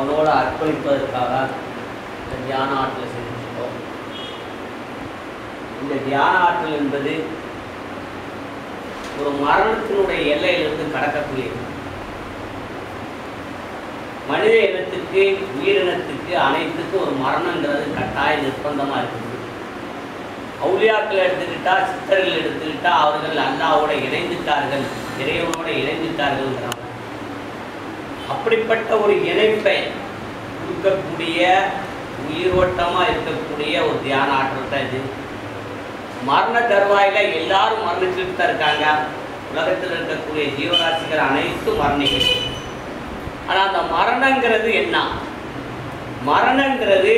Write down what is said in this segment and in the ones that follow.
அவனோட அர்ப்பணிப்பதற்காக இந்த தியான ஆற்றலை செஞ்சுட்டோம். இந்த தியான ஆற்றல் என்பது ஒரு மரணத்தினுடைய எல்லையிலிருந்து கடக்கக்கூடியது. மனித இனத்துக்கு, உயிரினத்துக்கு, அனைத்துக்கும் ஒரு மரணங்கிறது கட்டாய நிர்பந்தமாக இருக்குது. அவுலியாக்கள் எடுத்துக்கிட்டா, சித்தர்கள் எடுத்துக்கிட்டா, அவர்கள் அல்லாவோட இணைந்துட்டார்கள், இறைவனோட இணைந்துட்டார்கள்ங்கிறாங்க. அப்படிப்பட்ட ஒரு இணைப்பை கொடுக்கக்கூடிய, உயிரோட்டமாக இருக்கக்கூடிய ஒரு தியான ஆற்றல் தான் இது. மரண தருவாயில் எல்லாரும் மரணிச்சுட்டு தான் இருக்காங்க. உலகத்தில் இருக்கக்கூடிய ஜீவராசிகள் அனைத்தும் மரணிக்கிறது. ஆனால் அந்த மரணங்கிறது என்ன? மரணங்கிறது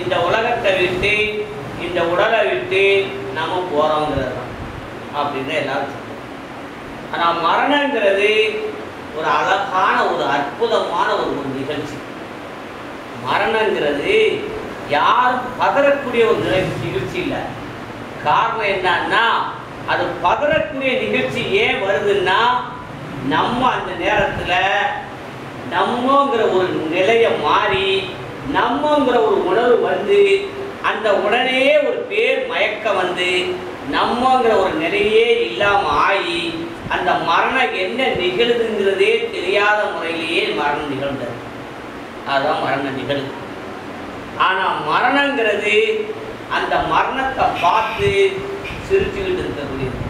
இந்த உலகத்தை விட்டு, இந்த உடலை விட்டு நம்ம போகிறோங்கிறது தான் அப்படின்னு எல்லாரும் சொல்லுவோம். ஆனால் மரணங்கிறது ஒரு அழகான, ஒரு அற்புதமான ஒரு நிகழ்ச்சி. மரணங்கிறது யாரும் பதறக்கூடிய ஒரு நிகழ்ச்சி இல்லை. காரணம் என்னன்னா, அது பதறக்கூடிய நிகழ்ச்சி ஏன் வருதுன்னா, நம்ம அந்த நேரத்தில் நம்மங்கிற ஒரு நிலையை மாறி, நம்மங்கிற ஒரு உணர்வு வந்து, அந்த உடனே ஒரு பேர் மயக்கம் வந்து, நம்மங்கிற ஒரு நிலையே இல்லாமல் ஆகி, அந்த மரணம் என்ன நிகழுதுங்கிறதே தெரியாத முறையிலேயே மரணம் நிகழ்ந்தது. அதுதான் மரணம் நிகழ்வு. ஆனால் மரணங்கிறது அந்த மரணத்தை பார்த்து சிரிச்சுக்கிட்டு இருக்கக்கூடியது.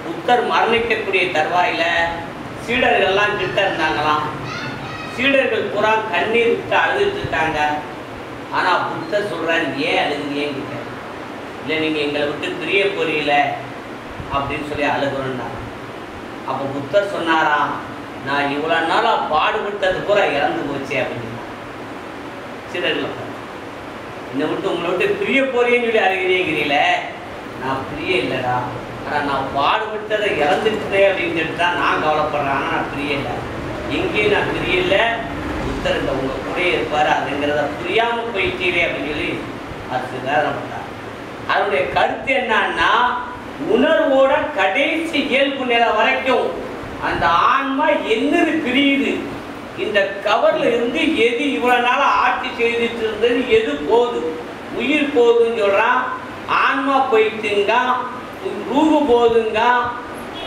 புத்தர் மரணிக்கக்கூடிய தருவாயில் சீடர்கள்லாம் கிட்ட இருந்தாங்களாம். சீடர்கள் பூரா கண்ணீர் விட்டு அழுதுட்டு இருக்காங்க. ஆனால் புத்தர் சொல்கிறார், ஏன் அழுதுங்கன்னு கிட்ட. இல்லை, நீங்கள் எங்களை விட்டு பிரிய போறீங்கள அப்படின்னு சொல்லி அழுகுறோன்னாங்க. அப்போ புத்தர் சொன்னாராம், நான் இவ்வளோ நாளாக பாடுபட்டது பூரா இறந்து போச்சு அப்படின்னு. சீடர்கள், என்னை விட்டு உங்களை விட்டு பிரிய போறேன்னு சொல்லி அழுகிறீங்கிறீங்கள, நான் பிரிய இல்லைடா, ஆனால் நான் பாடுபட்டதை இறந்துட்டேன் அப்படின்னு சொல்லிட்டு தான் நான் கவலைப்படுறேன். ஆனால் நான் பிரிய இல்லை, எங்கேயும் நான் பிரிய இல்லை. புத்தர் இந்த உங்கள் கூடயே இருப்பார், அதுங்கிறத புரியாமல் போயிட்டீரே அப்படின்னு சொல்லி அது வேதனைப்பட்டார். அதனுடைய கருத்து என்னன்னா, உணர்வோட கடைசி இயல்பு நிலை வரைக்கும் அந்த ஆன்மா என்னது பிரியுது, இந்த கவர்ல இருந்து எது இவ்வளவு நாள ஆட்சி செய்துட்டு இருந்தது எது போகுது, உயிர் போகுதுன்னு சொல்றான். ஆன்மா போயிட்டுங்க, ரூபு போகுதுங்க,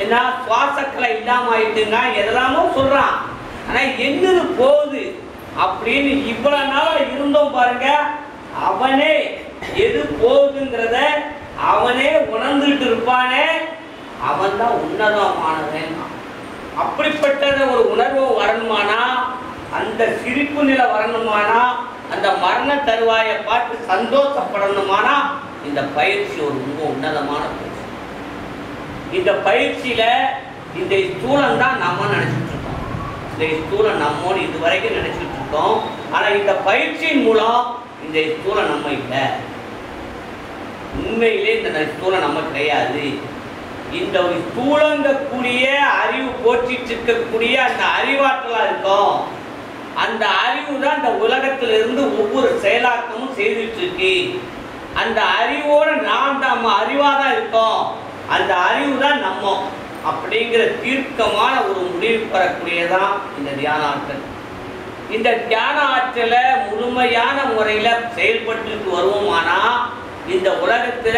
என்ன சுவாசக்கலை இல்லாம ஆயிட்டுங்க, எதெல்லாமோ சொல்றான். ஆனா என்னது போகுது அப்படின்னு இவ்வளவு நாள இருந்தோம் பாருங்க, அவனே எது போகுதுங்கிறத அவனே உணர்ந்துட்டு இருப்பானே, அவன் தான் உன்னதமானவன். அப்படிப்பட்டத ஒரு உணர்வு வரணுமானா, அந்த சிரிப்பு நிலை வரணுமானா, அந்த மரண தருவாயை பார்த்து சந்தோஷப்படணுமானா, இந்த பயிற்சி ஒரு ரொம்ப உன்னதமான பயிற்சி. இந்த பயிற்சியில இந்த ஸ்தூலம் தான் நம்ம நினைச்சிட்டு இருக்கோம். இந்த ஸ்தூலம் நம்மோடு இதுவரைக்கும் நினைச்சிட்டு இருக்கோம். ஆனா இந்த பயிற்சியின் மூலம் இந்த ஸ்தூலம் நம்ம இல்லை. உண்மையிலே இந்த ஸ்தூலம் நம்ம கிடையாது. இந்த ஒரு ஸ்தூலங்கக்கூடிய அறிவு போற்றிட்டு இருக்கக்கூடிய அந்த அறிவாற்றலா இருக்கும். அந்த அறிவு தான் இந்த உலகத்திலிருந்து ஒவ்வொரு செயலாக்கமும் செய்துட்டு இருக்கு. அந்த அறிவோட நாம் நம்ம அறிவாதான் இருக்கோம். அந்த அறிவு தான் நம்ம அப்படிங்கிற தீர்க்கமான ஒரு முடிவு பெறக்கூடியதான் இந்த தியான ஆற்றல். இந்த தியான ஆற்றலை முழுமையான முறையில செயல்பட்டு வருவோமானா, இந்த உலகத்துல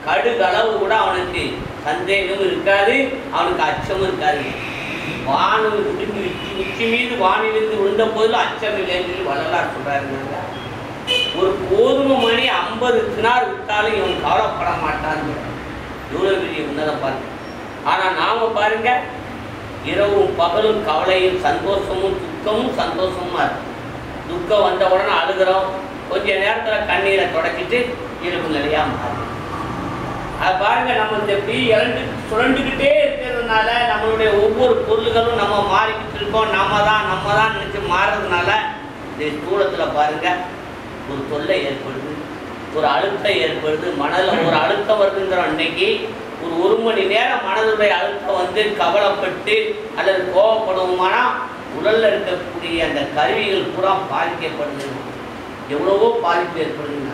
கடுகளவு கூட அவனுக்கு சந்தேகமும் இருக்காது, அவனுக்கு அச்சமும் இருக்காது. வானம் உச்சி மீது வானிலிருந்து விழுந்த போதில் அச்சம் இல்லைன்னு வரலாறு சொல்றாருங்க. ஒரு கோதுமை மணி 50 தினார் விட்டாலும் இவன் கவலைப்பட மாட்டான்னு எவ்வளவு பெரிய உன்னதம் பாருங்க. ஆனா நாம பாருங்க, இரவும் பகலும் கவலையும் சந்தோஷமும் துக்கமும் சந்தோஷமா இருக்கும். துக்கம் வந்த உடனே அழுகிறோம், கொஞ்ச நேரத்துல கண்ணீரை தொடச்சிட்டு இயல்பு நிலையா மாறும். அது பாருங்க, நம்ம இந்த பீ சுழண்டுக்கிட்டே இருக்கிறதுனால நம்மளுடைய ஒவ்வொரு பொருள்களும் நம்ம மாறிக்கிட்டு இருக்கோம். நம்ம தான் நினைச்சு மாறுறதுனால இந்த ஸ்தூலத்துல பாருங்க ஒரு தொல்லை ஏற்படுது, ஒரு அழுத்தம் ஏற்படுது. மனதில் ஒரு அழுத்தம் வருதுங்கிறோம். இன்னைக்கு ஒரு மணி நேரம் மனதுடைய அழுத்தம் வந்து கவலைப்பட்டு அல்லது கோபப்படுவோமானா உடல்ல இருக்கக்கூடிய அந்த கருவிகள் பூரா பாதிக்கப்படுது. எவ்வளவோ பாதிப்பு ஏற்படுதுங்க.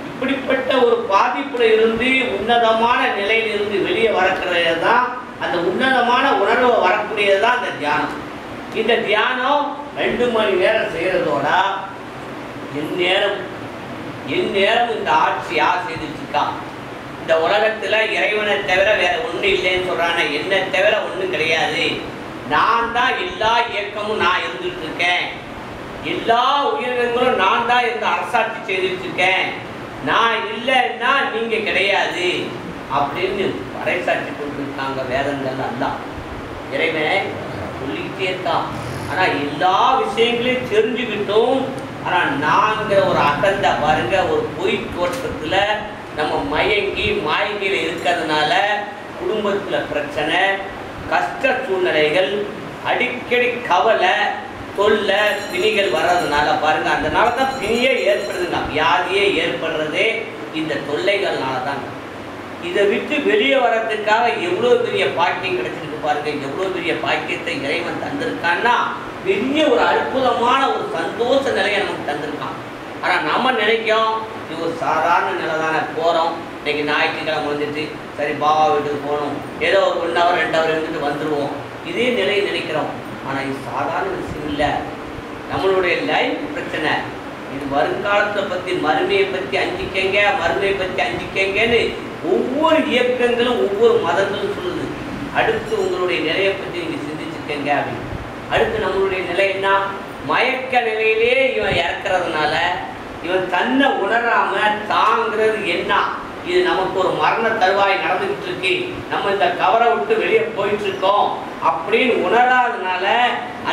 இப்படிப்பட்ட ஒரு பாதிப்புல இருந்து உன்னதமான நிலையிலிருந்து வெளியே வரக்கூடியது தான், அந்த உன்னதமான உணர்வு வரக்கூடியது தான் இந்த தியானம். இந்த தியானம் 2 மணி நேரம் செய்கிறதோட எந்நேரம் இந்த ஆட்சி யார் செய்துச்சுக்கா? இந்த உலகத்தில் இறைவனை தவிர வேற ஒன்றும் இல்லைன்னு சொல்கிறானே, என்னை தவிர ஒன்றும் கிடையாது, நான் தான் எல்லா இயக்கமும் நான் இருந்துட்டு இருக்கேன், எல்லா உயிரினங்களும் நான் தான் இருந்து அரசாட்சி செய்துட்டு இருக்கேன், நான் இல்லைன்னா நீங்கள் கிடையாது அப்படின்னு பறைசாட்சி கொண்டிருக்காங்க வேதங்கள். எல்லாம் இறைவன் சொல்லிக்கிட்டே இருக்கான். ஆனால் எல்லா விஷயங்களையும் தெரிஞ்சுக்கிட்டும் ஆனால் நாங்கிற ஒரு அகந்த பாருங்க, ஒரு பொய் தோற்றத்தில் நம்ம மயங்கி மாயங்கில இருக்கிறதுனால குடும்பத்தில் பிரச்சனை, கஷ்ட சூழ்நிலைகள், அடிக்கடி கவலை, தொல்லை, பிணிகள் வர்றதுனால பாருங்க, அதனால தான் பிணியே ஏற்படுதுங்க, வியாதியே ஏற்படுறதே இந்த தொல்லைகள்னால தான். இதை விட்டு வெளியே வர்றதுக்காக எவ்வளோ பெரிய பாக்கியம் கிடைச்சிருக்கு பாருங்க, எவ்வளோ பெரிய பாக்கியத்தை இறைவன் தந்திருக்கான்னா பெரிய ஒரு அற்புதமான ஒரு சந்தோஷ நிலையை நமக்கு தந்திருக்கான். ஆனால் நம்ம நினைக்கும் இது ஒரு சாதாரண நிலை தானே, போகிறோம், இன்னைக்கு ஞாயிற்றுக்கிழமை வந்துட்டு சரி பாபா வீட்டுக்கு போகணும், ஏதோ ஒரு 1 hour 2 hour இருந்துட்டு வந்துடுவோம், இதே நிலையை நினைக்கிறோம். ஆனால் இது சாதாரண விஷயம் இல்லை, நம்மளுடைய லைஃப் பிரச்சனை. இது வருங்காலத்தை பற்றி, மறுமையை பற்றி அஞ்சிக்கங்க, மறுமையை பற்றி அஞ்சிக்கங்கன்னு ஒவ்வொரு இயக்கங்களும் ஒவ்வொரு மதங்களும் சொல்லுது. அடுத்து உங்களுடைய நிலையை பற்றி நீங்கள் சிந்திச்சுக்கங்க அப்படின்னு. அடுத்து நம்மளுடைய நிலை என்ன? மயக்க நிலையிலே இவன் இறக்குறதுனால இவன் தன்னை உணராம தாங்கிறது என்ன, இது நமக்கு ஒரு மரண தருவாய் நடந்துகிட்டு இருக்கு, நம்ம இந்த கவரை விட்டு வெளியே போயிட்டு இருக்கோம் அப்படின்னு உணராதனால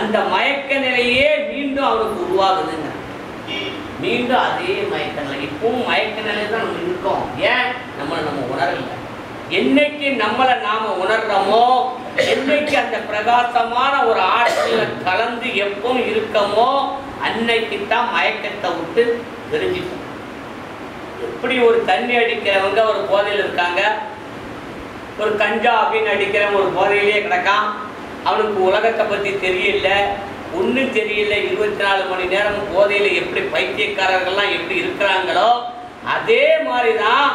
அந்த மயக்க நிலையே மீண்டும் அவனுக்கு உருவாகுதுங்க. மீண்டும் அதே மயக்க நிலை, இப்பவும் மயக்க நிலையை தான் நம்ம இருக்கோம். ஏன்? நம்ம உணரல. என்னைக்கு நம்மளை நாம உணர்றோமோ, என்னைக்கு அந்த பிரகாசமான ஒரு ஆற்றல கலந்து எப்பவும் இருக்கமோ, அன்னைக்கு தான் மயக்கத்தை விட்டு தெரிஞ்சுக்கும். எப்படி ஒரு தண்ணி அடிக்கிறவங்க ஒரு போதையில் இருக்காங்க, ஒரு கஞ்சா அப்படின்னு அடிக்கிறவங்க ஒரு போதையிலேயே கிடக்கான், அவனுக்கு உலகத்தை பற்றி தெரியல, ஒன்றும் தெரியல, 24 மணி நேரம் போதையில் எப்படி பைத்தியக்காரர்கள்லாம் எப்படி இருக்கிறாங்களோ அதே மாதிரி தான்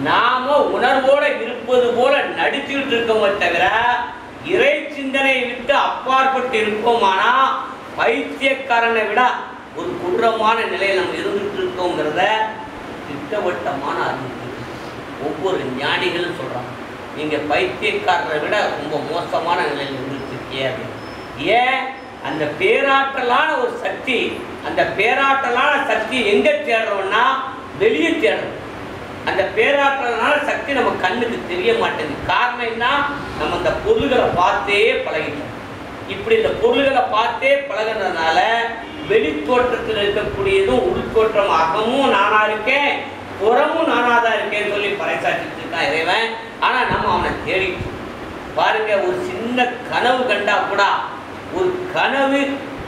நாம உணர்வோடு இருப்பது போல நடிச்சுக்கிட்டு இருக்கோமே தவிர இறை சிந்தனையை விட்டு அப்பாற்பட்டு இருப்போமானா பைத்தியக்காரனை விட ஒரு குற்றமான நிலையில் நம்ம இருந்துட்டு இருக்கோங்கிறத திட்டவட்டமான அறிவு ஒவ்வொரு ஞானிகளும் சொல்றாங்க. நீங்க பைத்தியக்காரரை விட ரொம்ப மோசமான நிலையில் இருந்துட்டு இருக்கே அப்படின்னு. ஏன்? அந்த பேராற்றலான ஒரு சக்தி, அந்த பேராற்றலான சக்தி எங்க தேடுறோம்னா வெளியே தேடுறோம். அந்த பேராற்றலான சக்தி நம்ம கண்ணுக்கு தெரிய மாட்டேங்குது. காரணம் என்ன? நம்ம அந்த பொருள்களை பார்த்தே பழகிட்டோம். இப்படி இந்த பொருள்களை பார்த்தே பழகிறதுனால வெளி தோற்றத்தில் இருக்கக்கூடியதும் உள் தோற்றம், அகமும் நானா இருக்கேன், புறமும் நானாதான் இருக்கேன்னு சொல்லி பறைசாற்றிட்டு இருக்கான் இறைவன். ஆனா நம்ம அவனை தேடிட்டு பாருங்க. ஒரு சின்ன கனவு கண்டா கூட, ஒரு கனவு,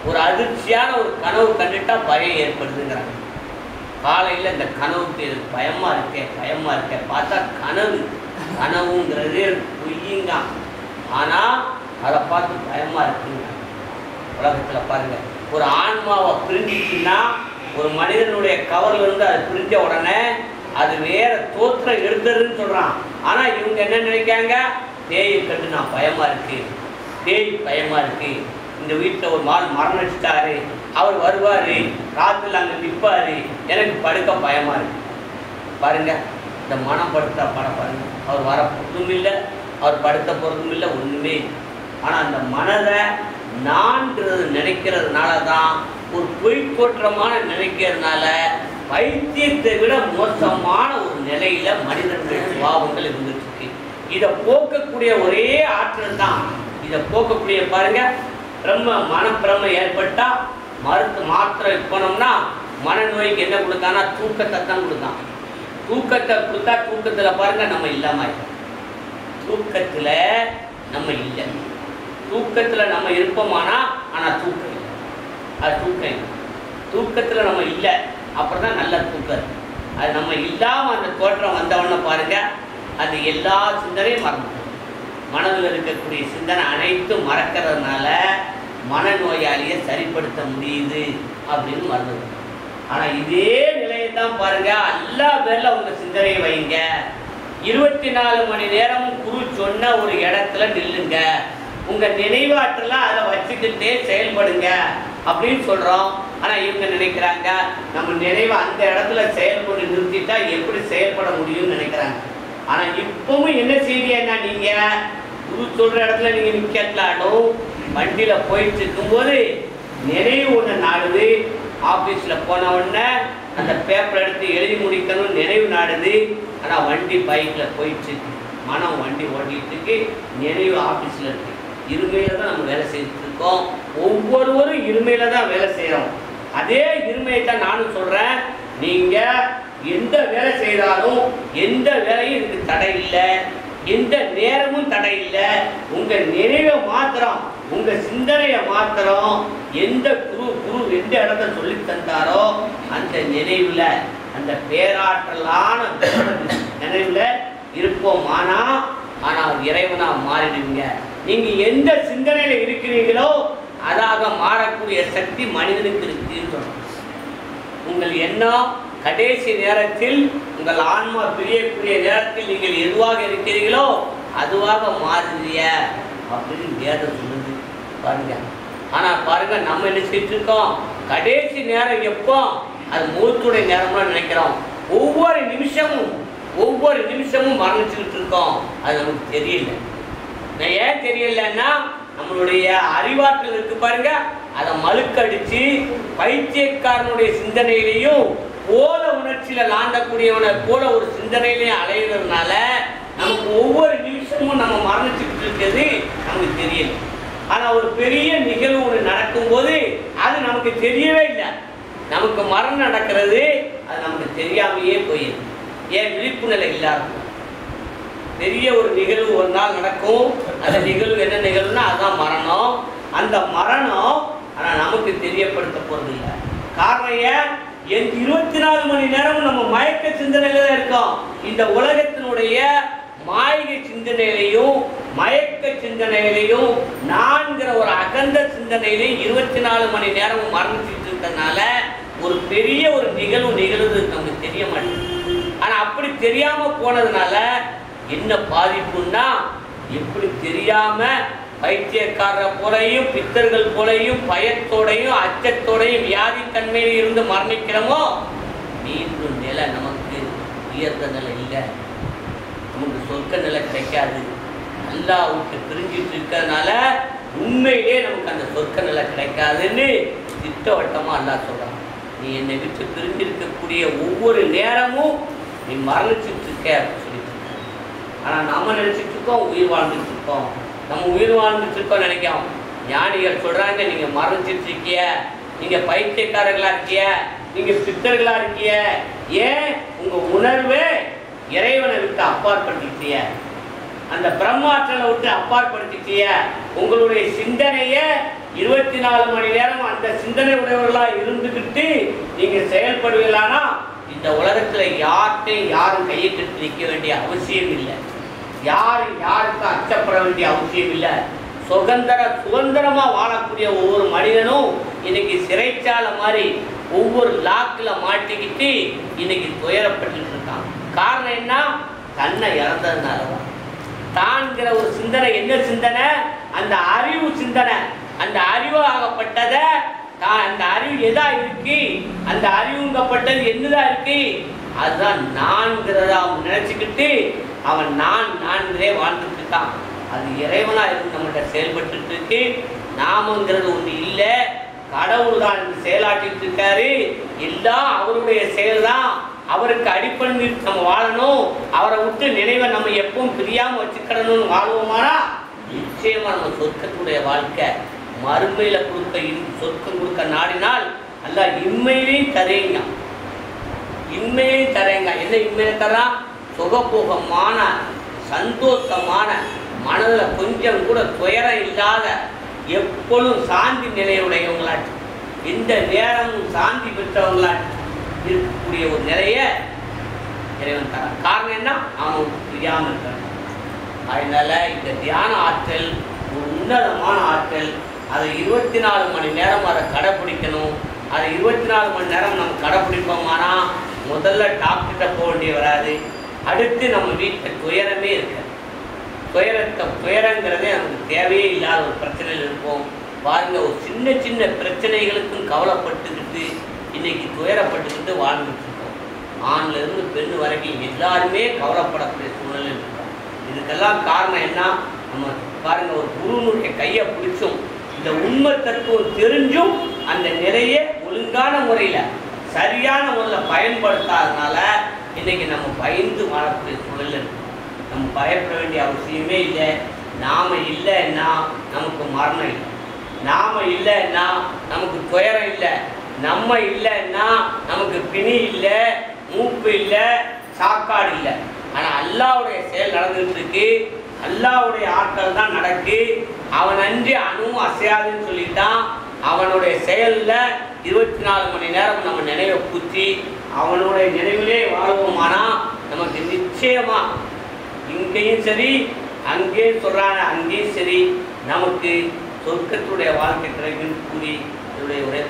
ஒரு அதிர்ச்சியான ஒரு கனவு கண்டுட்டா பயம் ஏற்படுதுங்கிறாங்க. காலையில் இந்த கனவுக்கு பயமா இருக்கேன் பார்த்தா கனவுங்கிறது பொய்யுங்க. ஆனால் அதை பார்த்து பயமா இருக்குங்க. உலகத்தில் பாருங்க, ஒரு ஆன்மாவை பிரிஞ்சிச்சுன்னா ஒரு மனிதனுடைய கவர்ல இருந்து அது பிரிஞ்ச உடனே அது வேற தோற்றம் எடுத்துறதுன்னு சொல்றான். ஆனா இவங்க என்ன நினைக்காங்க? பேயை கண்டு நான் பயமா இருக்கு, பேய் பயமா இருக்கு, இந்த வீட்டில் ஒரு மால் மரணிச்சிட்டாரு, அவர் வருவாரு, ராத்திரில் அங்கே நிற்பாரு, எனக்கு படுக்க பயமா இருக்கு. பாருங்க, இந்த மனம் படுத்த படம் பாருங்க, அவர் வர பொருளும் இல்லை, அவர் படுத்த பொருளும் இல்லை, ஒண்ணுமே. ஆனா அந்த மனதை நான்கிறது நினைக்கிறதுனால தான், ஒரு பொய்த்தோற்றமான நினைக்கிறதுனால பைத்தியத்தை விட மோசமான ஒரு நிலையில மனிதர்கள் சுபாவங்கள் இருந்துட்டு இருக்கு. இதை போக்கக்கூடிய ஒரே ஆற்றல் தான். இதை போக்கக்கூடிய பாருங்க, மனப்பிரமை ஏற்பட்டா மாத்திரை போனோம்னா மனநோய்க்கு என்ன கொடுத்தானா தூக்கத்தை தான் கொடுத்தான். தூக்கத்தை கொடுத்தா தூக்கத்தில் பாருங்க நம்ம இல்லாம இருக்கோம். தூக்கத்தில் நம்ம இல்லை, தூக்கத்தில் நம்ம இருப்போமானா ஆனால் தூக்கம் இல்லை, அது தூக்கம் இல்லை. தூக்கத்தில் நம்ம இல்லை, அப்புறம் தான் நல்ல தூக்கம். அது நம்ம இல்லாமல் அந்த தோற்றம் வந்தவொடனே பாருங்க, அது எல்லா சிந்தனையும் மறந்து, மனதில் இருக்கக்கூடிய சிந்தனை அனைத்தும் மறக்கிறதுனால மனநோயாளியை சரிப்படுத்த முடியுது அப்படின்னு மறந்து. ஆனால் இதே நிலையை தான் பாருங்க, எல்லா பேரில் உங்கள் சிந்தனையை வைங்க. 24 மணி நேரமும் குரு சொன்ன ஒரு இடத்துல நில்லுங்க. உங்கள் நினைவாற்றலாம் அதை வச்சுக்கிட்டே செயல்படுங்க. அப்படின்னு சொல்றோம். ஆனா இவங்க நினைக்கிறாங்க நம்ம நினைவை அந்த இடத்துல செயல்பட்டு நிறுத்திட்டா எப்படி செயல்பட முடியும்னு நினைக்கிறாங்க. ஆனா இப்பவும் என்ன செய்வீங்கன்னா, நீங்க குரு சொல்ற இடத்துல நீங்க நிக்கலாடும் வண்டியில போயிட்டு இருக்கும்போது நினைவு ஒண்ணு நாடுது. ஆபீஸ்ல போன உடனே அந்த பேப்பர் எடுத்து எழுதி முடிக்கணும் நினைவு நாடுது. ஆனா வண்டி பைக்ல போயிட்டு மனம் வண்டி ஓட்டிட்டு இருக்கு, நினைவு ஆபீஸ்ல இருக்கு. இருமையில தான் நம்ம வேலை செய்துட்டு இருக்கோம். ஒவ்வொருவரும் இருமையில தான் வேலை செய்யறோம். அதே இருமையை தான் நானும் சொல்றேன். நீங்க எந்த வேலை செய்தாலும் எந்த வேலையும் இதுக்கு தடை இல்லை, எந்த நேரமும் தடை இல்லை. உங்க நினைவை மாத்திரம், உங்க சிந்தனையை மாத்திரம் எந்த குரு எந்த இடத்த சொல்லி தந்தாரோ அந்த நினைவுல, அந்த பேராற்றலான நினைவுல இருப்போம். ஆனால் இறைவனா மாறிடுவீங்க. நீங்க எந்த சிந்தனையில இருக்கிறீங்களோ அதாக மாறக்கூடிய சக்தி மனிதனுக்கு இருக்குன்னு சொல்றோம். உங்கள் எண்ணம் கடைசி நேரத்தில், உங்கள் ஆன்மா பிரியக்கூடிய நேரத்தில் நீங்கள் எதுவாக இருக்கிறீர்களோ அதுவாக மாறுதிய அப்படின்னு வேதம் சொல்லுது பாருங்க. ஆனா பாருங்க, நம்ம என்ன செஞ்சுட்டு இருக்கோம், கடைசி நேரம் எப்போ அது மூத்துடைய நேரம்னு நினைக்கிறோம். ஒவ்வொரு நிமிஷமும் மரணிச்சுக்கிட்டு இருக்கோம். அது நமக்கு தெரியல. ஏன் தெரியலன்னா, நம்மளுடைய அறிவாற்றல் இருக்கு பாருங்க, அதை மழுக்கடிச்சு பைத்தியக்காரனுடைய சிந்தனையிலையும் போல உணர்ச்சியில லாண்டக்கூடியவனை போல ஒரு சிந்தனையிலையும் அலைகிறதுனால நமக்கு ஒவ்வொரு நிமிஷமும் நம்ம மரணிச்சுக்கிட்டு இருக்கிறது நமக்கு தெரியல. ஆனா ஒரு பெரிய நிகழ்வு ஒன்று நடக்கும்போது அது நமக்கு தெரியவே இல்லை. நமக்கு மரணம் நடக்கிறது அது நமக்கு தெரியாமையே போயிடுது. ஏன்? விழிப்பு நிலை இல்லாத. பெரிய ஒரு நிகழ்வு ஒரு நாள் நடக்கும். அந்த நிகழ்வு என்ன நிகழ்வுனா அதுதான் மரணம். அந்த மரணம் ஆனா நமக்கு தெரியப்படுத்த போறது இல்லை. காரணம் ஏன்? 24 மணி நேரமும் நம்ம மயக்க சிந்தனையில தான் இருக்கோம். இந்த உலகத்தினுடைய மாயிகை சிந்தனையிலையும் மயக்க சிந்தனையிலையும் நான்கிற ஒரு அகந்த சிந்தனையிலையும் 24 மணி நேரமும் மரணிச்சுட்டு இருக்கிறதுனால ஒரு பெரிய ஒரு நிகழ்வு நமக்கு தெரிய மாட்டேங்குது. ஆனா அப்படி தெரியாம போனதுனால என்ன பாதிப்புன்னா, எப்படி தெரியாம பைத்தியக்காரரை போலையும் பித்தர்கள் போலையும் பயத்தோடையும் அச்சத்தோடையும் வியாதி தன்மையில் இருந்து மரணிக்கிறோமோ, மீண்டும் நிலை நமக்கு உயர்ந்த நிலை இல்லை, நமக்கு சொர்க்க நிலை கிடைக்காது. அல்லாஹ் விட்டு பிரிஞ்சிட்டு இருக்கிறதுனால உண்மையிலே நமக்கு அந்த சொர்க்க நிலை கிடைக்காதுன்னு திட்டவட்டமா அல்லாஹ் சொல்றான். நீ என்னை விட்டு பிரிஞ்சிருக்கக்கூடிய ஒவ்வொரு நேரமும் நீ மரணிச்சுட்டு இருக்க அப்படின்னு சொல்லிட்டு இருக்க. ஆனா நாம நினைச்சிட்டு இருக்கோம் உயிர் வாழ்ந்துட்டு இருக்கோம். நம்ம உயிர் வாழ்ந்துட்டு இருக்கோம் நினைக்கிறோம். ஞானிகள் சொல்றாங்க, நீங்க மரணிச்சிட்டு இருக்கிய, நீங்க பைத்தியக்காரர்களா இருக்கிய, நீங்க பித்தர்களா இருக்கிய. ஏன்? உங்க உணர்வே இறைவனை விட்டு அப்பாற்படுத்திட்டிய, அந்த பிரம்மாற்றலை விட்டு அப்பாற்படுத்திட்டிய. உங்களுடைய சிந்தனைய 24 மணி நேரம் அந்த சிந்தனை உடையவர்களா இருந்துகிட்டு நீங்க செயல்படுவீங்களானா இந்த உலகத்துல யாரும் கையை கட்டி நிற்க வேண்டிய அவசியம் இல்லை. யாருக்கும் அச்சப்பட வேண்டிய அவசியம் இல்லை. சுதந்திரமா வாழக்கூடிய ஒவ்வொரு மனிதனும் இன்னைக்கு சிறைச்சாலை மாதிரி ஒவ்வொரு லாக்கில் மாட்டிக்கிட்டு இன்னைக்கு துயரப்பட்டு இருக்கான். காரணம் என்ன? தன்னை இறந்ததுனாலதான். தான்கிற ஒரு சிந்தனை. என்ன சிந்தனை? அந்த அறிவு சிந்தனை. அந்த அறிவு ஆகப்பட்டத அந்த அறிவு எதா இருக்கு, அந்த அறிவுங்கப்பட்டது என்னதான் இருக்கு, அதுதான் நான்கிறத அவன் நினைச்சுக்கிட்டு அவன் நான்கிறே வாழ்ந்துட்டு இருக்கான். அது இறைவனா இருந்து நம்மகிட்ட செயல்பட்டு இருக்கு. நாமங்கிறது ஒண்ணு இல்லை, கடவுள் தான் செயலாற்றிட்டு இருக்காரு. எல்லாம் அவருடைய செயல் தான். அவருக்கு அடிப்படை நம்ம வாழணும். அவரை விட்டு நினைவை நம்ம எப்பவும் பிரியாம வச்சுக்கணும்னு வாழ்வோமானா நிச்சயமா நம்ம சொர்க்கத்துடைய வாழ்க்கை மறுமையில சொர்க்கம் கொடுக்க நாடினால் அல்ல இம்மையிலையும் தரேங்க. இன்மையையும் தரேங்க. என்ன இன்மையை தரான்? சுகபோகமான சந்தோஷமான மனதில் கொஞ்சம் கூட துயரம் இல்லாத எப்பொழுதும் சாந்தி நிலையுடையவங்களாச்சு, எந்த நேரமும் சாந்தி பெற்றவங்களாச்சு இருக்கக்கூடிய ஒரு நிலைய இறைவன் தரான். காரணம் என்ன? அவன் புரியாமல் இருக்கான். அதனால இந்த தியான ஆற்றல் ஒரு உன்னதமான ஆற்றல். அதை 24 மணி நேரம் அதை கடைப்பிடிக்கணும். அதை 24 மணி நேரம் நம்ம கடைப்பிடிப்போமானா முதல்ல டாக்டர்கிட்ட போக வேண்டிய வராது. அடுத்து நம்ம வீட்டில் துயரமே இருக்காது. துயரங்கிறதே நமக்கு தேவையே இல்லாத ஒரு பிரச்சனையில் இருப்போம். பாருங்க, ஒரு சின்ன சின்ன பிரச்சனைகளுக்கும் கவலைப்பட்டுக்கிட்டு இன்னைக்கு துயரப்பட்டுக்கிட்டு வாழ்ந்துட்டு இருக்கோம். ஆண்ல இருந்து பெண் வரைக்கும் எல்லாருமே கவலைப்படக்கூடிய சூழ்நிலை இருக்கோம். இதுக்கெல்லாம் காரணம் என்ன? நம்ம பாருங்க, ஒரு குருனுடைய கையை பிடிச்சும் இந்த உண்மை தத்துவம் தெரிஞ்சும் அந்த நிறைய ஒழுங்கான முறையில் சரியான முறையில் பயன்படுத்தாதனால இன்னைக்கு நம்ம பயந்து வாழக்கூடிய சூழல் இருக்கும். நம்ம பயப்பட வேண்டிய அவசியமே இல்லை. நாம இல்லைன்னா நமக்கு மரணம் இல்லை, நாம இல்லைன்னா நமக்கு துயரம் இல்லை, நம்ம இல்லைன்னா நமக்கு பிணி இல்லை, மூப்பு இல்லை, சாக்காடு இல்லை. ஆனால் அல்லாவுடைய செயல் நடந்துகிட்டு இருக்கு. அல்லாவுடைய ஆட்கள் தான் நடக்கு. அவன் அன்றி அணுவும் அசையாதுன்னு சொல்லிட்டான். அவனுடைய செயலில் 24 மணி நேரம் நம்ம நினைவை கூற்றி அவனுடைய நினைவிலே வாழ்வோமானா நமக்கு நிச்சயமா இங்கேயும் சரி அங்கேயும் சொல்றான அங்கேயும் சரி நமக்கு சொர்க்கத்துடைய வாழ்க்கை கிடைக்கும் கூறி என்னுடைய உரை